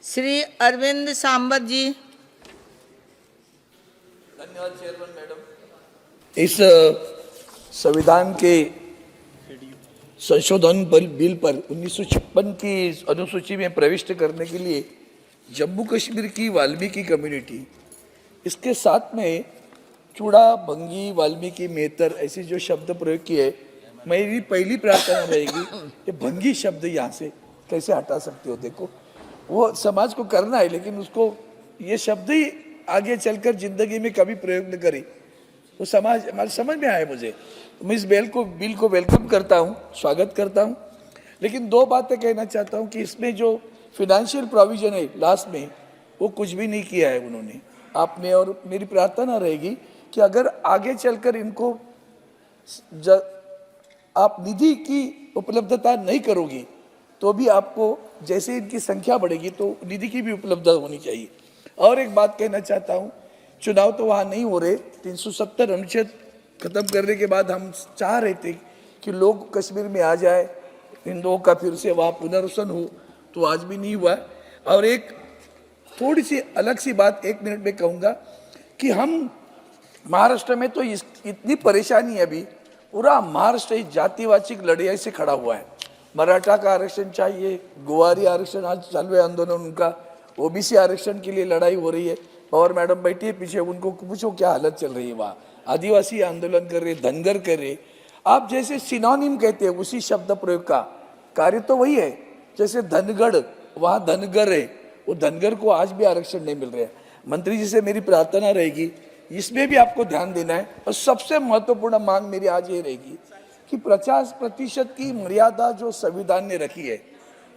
श्री अरविंद सांबत जी। धन्यवाद chairman madam. इस संविधान के संशोधन बिल पर 1956 की अनुसूची में प्रविष्ट करने के लिए जम्मू कश्मीर की वाल्मीकि कम्युनिटी, इसके साथ में चूड़ा, भंगी, वाल्मीकि, मेहतर ऐसे जो शब्द प्रयोग किए, मेरी पहली प्रार्थना रहेगी कि भंगी शब्द यहाँ से कैसे हटा सकते हो। देखो वो समाज को करना है, लेकिन उसको ये शब्द ही आगे चलकर जिंदगी में कभी प्रयोग न करी, वो समाज हमारे समझ में आए। मुझे मैं इस बिल को वेलकम करता हूँ, स्वागत करता हूँ। लेकिन दो बातें कहना चाहता हूँ कि इसमें जो फिनेंशियल प्रोविजन है लास्ट में, वो कुछ भी नहीं किया है उन्होंने, आपने। और मेरी प्रार्थना रहेगी कि अगर आगे चलकर इनको आप निधि की उपलब्धता नहीं करोगी तो भी आपको जैसे इनकी संख्या बढ़ेगी तो निधि की भी उपलब्धता होनी चाहिए। और एक बात कहना चाहता हूँ, चुनाव तो वहाँ नहीं हो रहे, 370 अनुच्छेद खत्म करने के बाद हम चाह रहे थे कि लोग कश्मीर में आ जाए, हिंदुओं का फिर से वहाँ पुनर्वसन हो, तो आज भी नहीं हुआ। और एक थोड़ी सी अलग सी बात 1 मिनट में कहूँगा कि हम महाराष्ट्र में तो इतनी परेशानी है, अभी पूरा महाराष्ट्र इस जातिवाचिक लड़ाई से खड़ा हुआ है। मराठा का आरक्षण चाहिए, गोवारी आरक्षण आज चालू है आंदोलन उनका, ओबीसी आरक्षण के लिए लड़ाई हो रही है। और मैडम बैठी है पीछे, उनको पूछो क्या हालत चल रही है वहाँ। आदिवासी आंदोलन कर रहे, धनगर कर रहे। आप जैसे सिनोनिम कहते हैं उसी शब्द प्रयोग का कार्य तो वही है। जैसे धनगढ़, वहाँ धनगर है, वो धनगर को आज भी आरक्षण नहीं मिल रहा है। मंत्री जी से मेरी प्रार्थना रहेगी, इसमें भी आपको ध्यान देना है। और सबसे महत्वपूर्ण मांग मेरी आज ये रहेगी कि 50% की मर्यादा जो संविधान ने रखी है,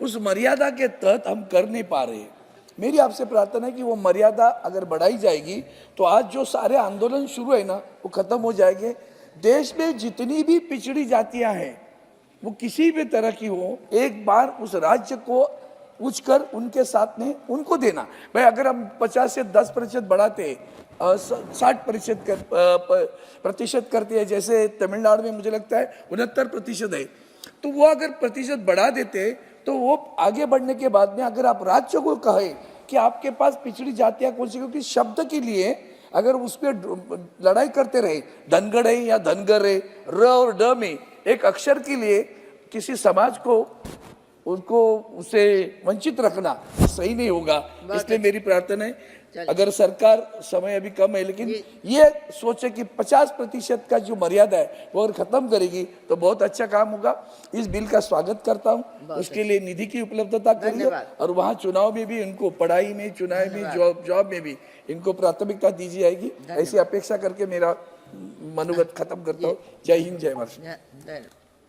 उस मर्यादा के तहत हम कर नहीं पा रहे हैं। मेरी आपसे प्रार्थना है कि वो मर्यादा अगर बढ़ाई जाएगी तो आज जो सारे आंदोलन शुरू है ना, वो खत्म हो जाएंगे। देश में जितनी भी पिछड़ी जातियां हैं, वो किसी भी तरह की हो, एक बार उस राज्य को पूछकर उनके साथ में उनको देना। भाई अगर हम 50 से 10% बढ़ाते, 60% करते हैं, जैसे तमिलनाडु में मुझे लगता है 69% है, तो वो अगर प्रतिशत बढ़ा देते तो वो आगे बढ़ने के बाद में अगर आप राज्य को कहे कि आपके पास पिछड़ी जातियां कौन सी, क्योंकि शब्द के लिए अगर उस पर लड़ाई करते रहे, धनगढ़ है या धनगर है, र और ड में एक अक्षर के लिए किसी समाज को उनको उसे वंचित रखना सही नहीं होगा। इसलिए मेरी प्रार्थना है, अगर सरकार, समय अभी कम है, लेकिन ये सोचे कि 50% का जो मर्यादा है वो अगर खत्म करेगी तो बहुत अच्छा काम होगा। इस बिल का स्वागत करता हूँ, उसके लिए निधि की उपलब्धता करिए। और वहाँ चुनाव में भी इनको, पढ़ाई में, चुनाव में, जॉब में भी इनको प्राथमिकता दी जाएगी, ऐसी अपेक्षा करके मेरा मनोगत खत्म करता हूँ। जय हिंद, जय महाराष्ट्र।